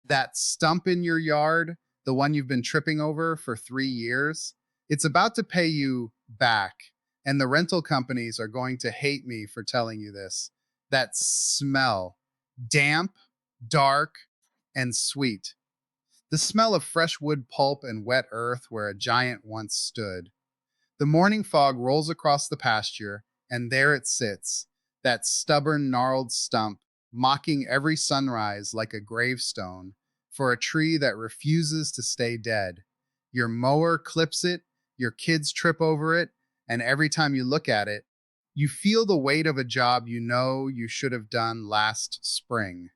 That stump in your yard, the one you've been tripping over for 3 years, it's about to pay you back. And the rental companies are going to hate me for telling you this. That smell, damp, dark, and sweet. The smell of fresh wood pulp and wet earth where a giant once stood. The morning fog rolls across the pasture, and there it sits, that stubborn, gnarled stump, mocking every sunrise like a gravestone for a tree that refuses to stay dead. Your mower clips it, your kids trip over it, and every time you look at it, you feel the weight of a job you know you should have done last spring.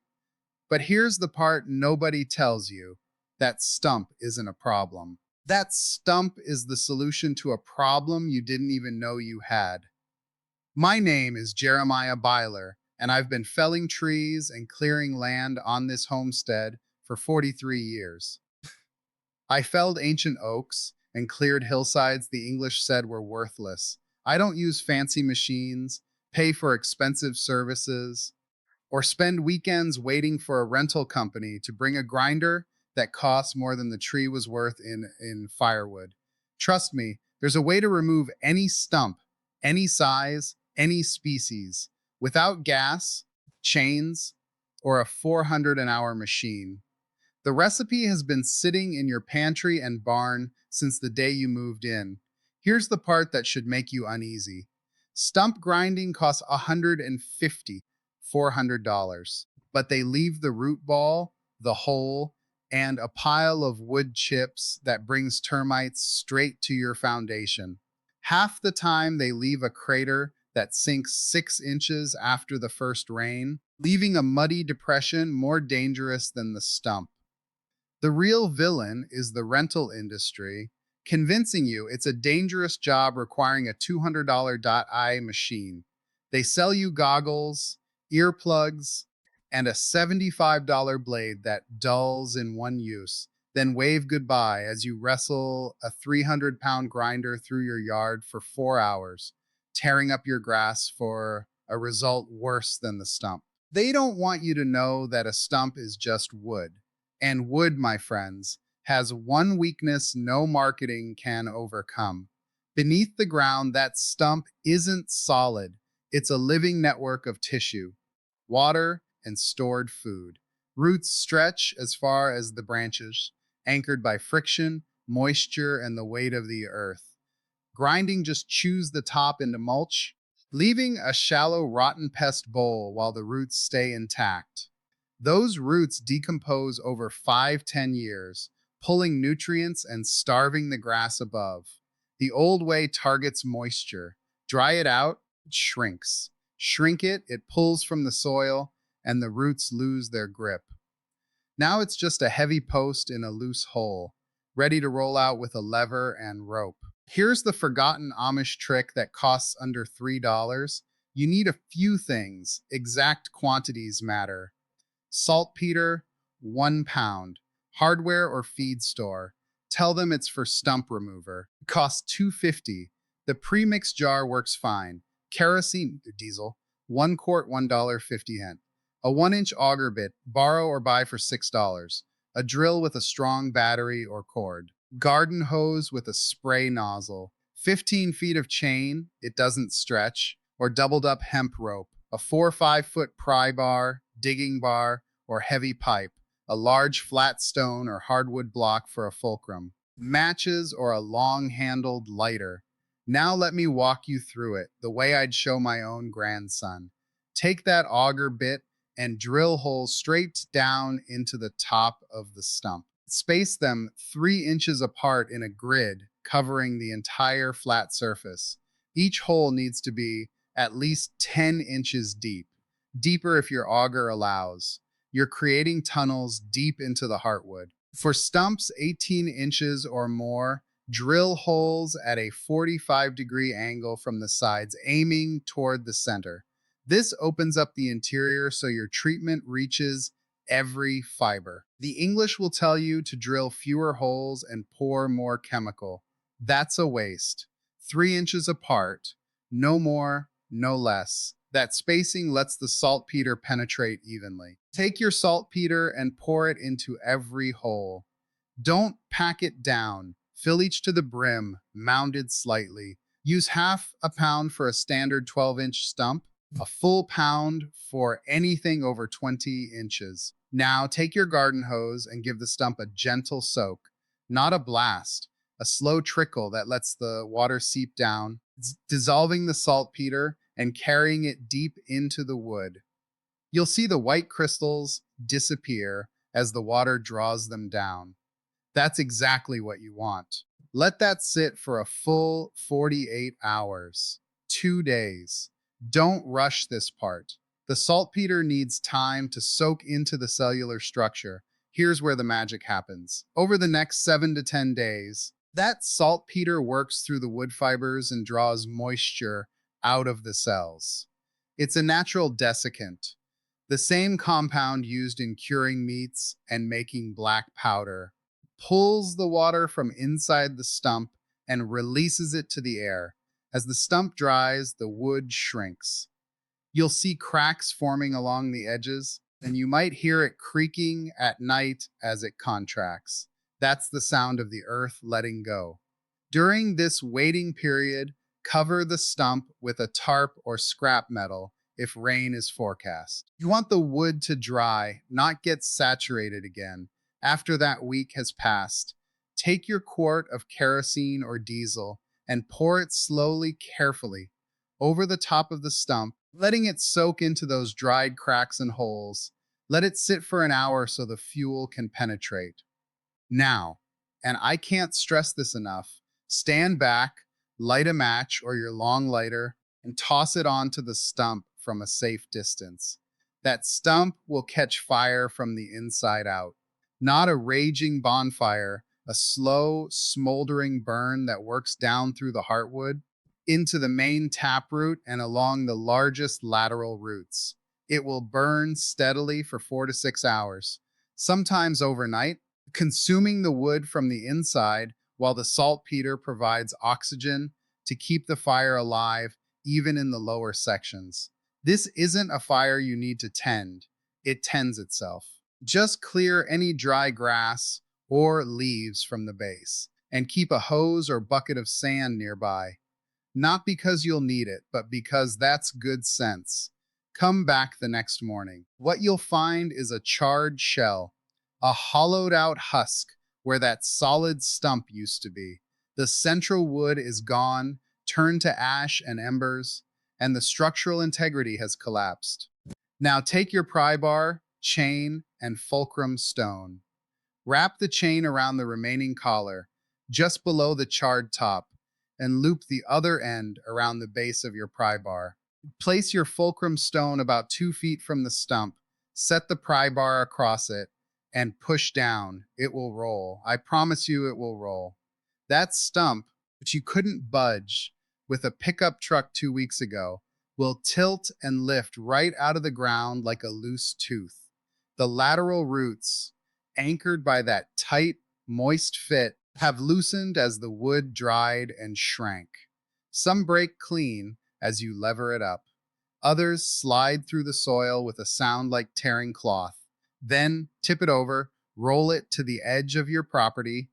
But here's the part nobody tells you: that stump isn't a problem. That stump is the solution to a problem you didn't even know you had. My name is Jeremiah Byler, and I've been felling trees and clearing land on this homestead for 43 years. I felled ancient oaks and cleared hillsides the English said were worthless. I don't use fancy machines, pay for expensive services, or spend weekends waiting for a rental company to bring a grinder that costs more than the tree was worth in firewood. Trust me, there's a way to remove any stump, any size, any species, without gas, chains, or a 400 an hour machine. The recipe has been sitting in your pantry and barn since the day you moved in. Here's the part that should make you uneasy. Stump grinding costs $150, $400, but they leave the root ball, the hole, and a pile of wood chips that brings termites straight to your foundation. Half the time they leave a crater that sinks 6 inches after the first rain, leaving a muddy depression more dangerous than the stump. The real villain is the rental industry, convincing you it's a dangerous job requiring a $200 machine. They sell you goggles, earplugs, and a $75 blade that dulls in one use, then wave goodbye as you wrestle a 300-pound grinder through your yard for 4 hours, tearing up your grass for a result worse than the stump. They don't want you to know that a stump is just wood. And wood, my friends, has one weakness no marketing can overcome. Beneath the ground, that stump isn't solid. It's a living network of tissue, water, and stored food. Roots stretch as far as the branches, anchored by friction, moisture, and the weight of the earth. Grinding just chews the top into mulch, leaving a shallow, rotten pest bowl while the roots stay intact. Those roots decompose over 5–10 years, pulling nutrients and starving the grass above. The old way targets moisture. Dry it out, it shrinks. Shrink it, it pulls from the soil, and the roots lose their grip. Now it's just a heavy post in a loose hole, ready to roll out with a lever and rope. Here's the forgotten Amish trick that costs under $3. You need a few things. Exact quantities matter. Saltpeter, 1 pound. Hardware or feed store. Tell them it's for stump remover. Costs $2.50. The pre-mixed jar works fine. Kerosene, diesel, 1 quart, $1.50. A 1-inch auger bit, borrow or buy for $6. A drill with a strong battery or cord. Garden hose with a spray nozzle. 15 feet of chain, it doesn't stretch, or doubled up hemp rope. A 4 or 5 foot pry bar, digging bar, or heavy pipe, a large flat stone or hardwood block for a fulcrum, matches, or a long-handled lighter. Now let me walk you through it, the way I'd show my own grandson. Take that auger bit and drill holes straight down into the top of the stump. Space them 3 inches apart in a grid, covering the entire flat surface. Each hole needs to be at least 10 inches deep, deeper if your auger allows. You're creating tunnels deep into the heartwood. For stumps 18 inches or more, drill holes at a 45-degree angle from the sides, aiming toward the center. This opens up the interior so your treatment reaches every fiber. The English will tell you to drill fewer holes and pour more chemical. That's a waste. 3 inches apart, no more, no less. That spacing lets the saltpeter penetrate evenly. Take your saltpeter and pour it into every hole. Don't pack it down. Fill each to the brim, mounded slightly. Use half a pound for a standard 12-inch stump, a full pound for anything over 20 inches. Now take your garden hose and give the stump a gentle soak, not a blast, a slow trickle that lets the water seep down, dissolving the saltpeter and carrying it deep into the wood. You'll see the white crystals disappear as the water draws them down. That's exactly what you want. Let that sit for a full 48 hours, 2 days. Don't rush this part. The saltpeter needs time to soak into the cellular structure. Here's where the magic happens. Over the next 7 to 10 days, that saltpeter works through the wood fibers and draws moisture out of the cells. It's a natural desiccant, the same compound used in curing meats and making black powder. Pulls the water from inside the stump and releases it to the air. As the stump dries, the wood shrinks. You'll see cracks forming along the edges, and you might hear it creaking at night as it contracts. That's the sound of the earth letting go. During this waiting period, cover the stump with a tarp or scrap metal if rain is forecast. You want the wood to dry, not get saturated again. After that week has passed, take your quart of kerosene or diesel and pour it slowly, carefully, over the top of the stump, letting it soak into those dried cracks and holes. Let it sit for an hour so the fuel can penetrate. Now, and I can't stress this enough, stand back, light a match or your long lighter, and toss it onto the stump from a safe distance. That stump will catch fire from the inside out. Not a raging bonfire, a slow, smoldering burn that works down through the heartwood, into the main taproot and along the largest lateral roots. It will burn steadily for 4 to 6 hours, sometimes overnight, consuming the wood from the inside while the saltpeter provides oxygen to keep the fire alive even in the lower sections. This isn't a fire you need to tend, it tends itself. Just clear any dry grass or leaves from the base and keep a hose or bucket of sand nearby. Not because you'll need it, but because that's good sense. Come back the next morning. What you'll find is a charred shell, a hollowed out husk where that solid stump used to be. The central wood is gone, turned to ash and embers, and the structural integrity has collapsed. Now take your pry bar, chain, and fulcrum stone. Wrap the chain around the remaining collar, just below the charred top, and loop the other end around the base of your pry bar. Place your fulcrum stone about 2 feet from the stump, set the pry bar across it, and push down. It will roll. I promise you it will roll. That stump, which you couldn't budge with a pickup truck 2 weeks ago, will tilt and lift right out of the ground like a loose tooth. The lateral roots, anchored by that tight, moist fit, have loosened as the wood dried and shrank. Some break clean as you lever it up. Others slide through the soil with a sound like tearing cloth. Then tip it over, roll it to the edge of your property,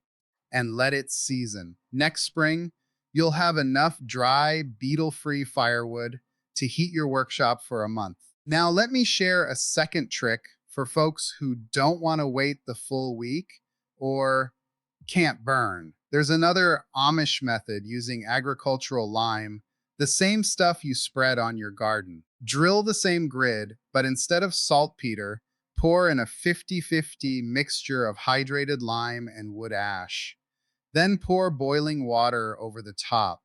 and let it season. Next spring, you'll have enough dry, beetle-free firewood to heat your workshop for a month. Now let me share a second trick for folks who don't want to wait the full week or can't burn. There's another Amish method using agricultural lime, the same stuff you spread on your garden. Drill the same grid, but instead of saltpeter, pour in a 50-50 mixture of hydrated lime and wood ash. Then pour boiling water over the top.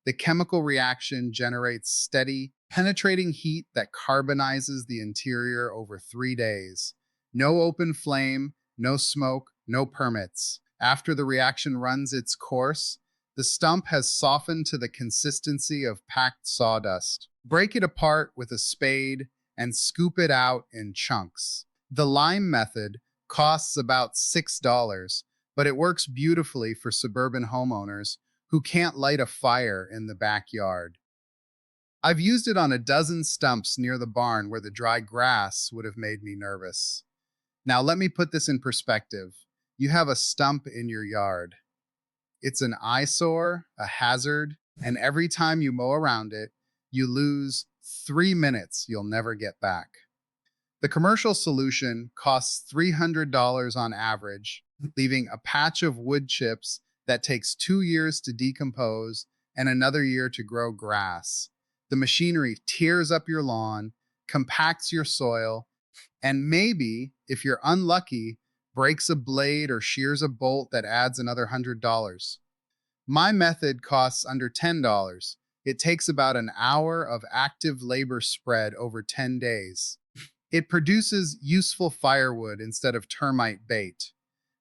The chemical reaction generates steady, penetrating heat that carbonizes the interior over 3 days. No open flame, no smoke, no permits. After the reaction runs its course, the stump has softened to the consistency of packed sawdust. Break it apart with a spade and scoop it out in chunks. The lime method costs about $6, but it works beautifully for suburban homeowners who can't light a fire in the backyard. I've used it on a dozen stumps near the barn where the dry grass would have made me nervous. Now, let me put this in perspective. You have a stump in your yard. It's an eyesore, a hazard, and every time you mow around it, you lose 3 minutes you'll never get back. The commercial solution costs $300 on average, leaving a patch of wood chips that takes 2 years to decompose and another year to grow grass. The machinery tears up your lawn, compacts your soil, and maybe, if you're unlucky, breaks a blade or shears a bolt that adds another $100. My method costs under $10. It takes about an hour of active labor spread over 10 days. It produces useful firewood instead of termite bait,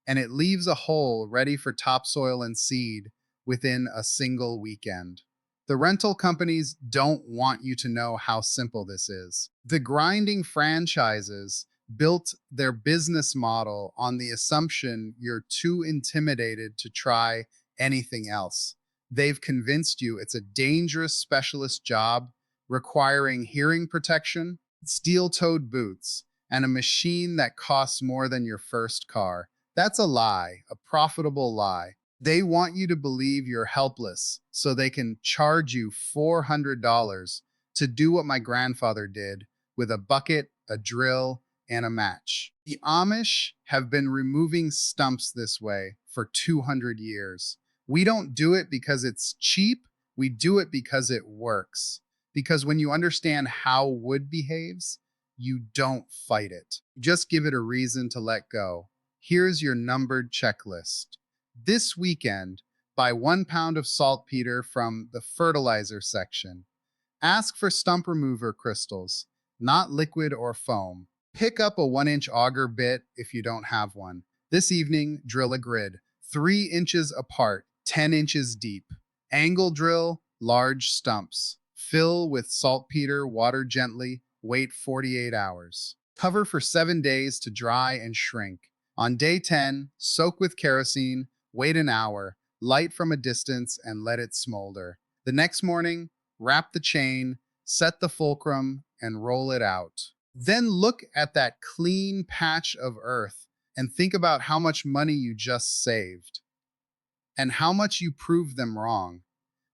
and it leaves a hole ready for topsoil and seed within a single weekend. The rental companies don't want you to know how simple this is. The grinding franchises built their business model on the assumption you're too intimidated to try anything else. They've convinced you it's a dangerous specialist job requiring hearing protection, steel-toed boots, and a machine that costs more than your first car. That's a lie, a profitable lie. They want you to believe you're helpless so they can charge you $400 to do what my grandfather did with a bucket, a drill, and a match. The Amish have been removing stumps this way for 200 years. We don't do it because it's cheap, we do it because it works. Because when you understand how wood behaves, you don't fight it. Just give it a reason to let go. Here's your numbered checklist. This weekend, buy 1 pound of saltpeter from the fertilizer section. Ask for stump remover crystals, not liquid or foam. Pick up a 1-inch auger bit if you don't have one. This evening, drill a grid, 3 inches apart, 10 inches deep. Angle drill large stumps. Fill with saltpeter, water gently, wait 48 hours. Cover for 7 days to dry and shrink. On day 10, soak with kerosene, wait an hour, light from a distance, and let it smolder. The next morning, wrap the chain, set the fulcrum, and roll it out. Then look at that clean patch of earth and think about how much money you just saved and how much you proved them wrong.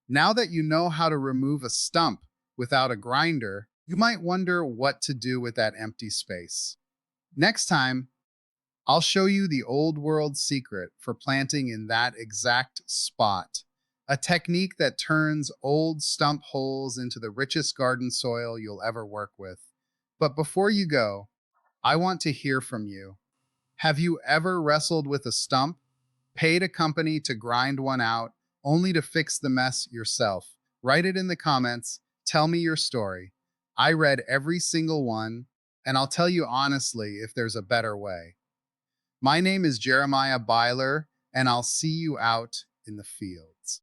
Now that you know how to remove a stump without a grinder, you might wonder what to do with that empty space. Next time, I'll show you the old world secret for planting in that exact spot, a technique that turns old stump holes into the richest garden soil you'll ever work with. But before you go, I want to hear from you. Have you ever wrestled with a stump, paid a company to grind one out, only to fix the mess yourself? Write it in the comments. Tell me your story. I read every single one, and I'll tell you honestly if there's a better way. My name is Jeremiah Byler, and I'll see you out in the fields.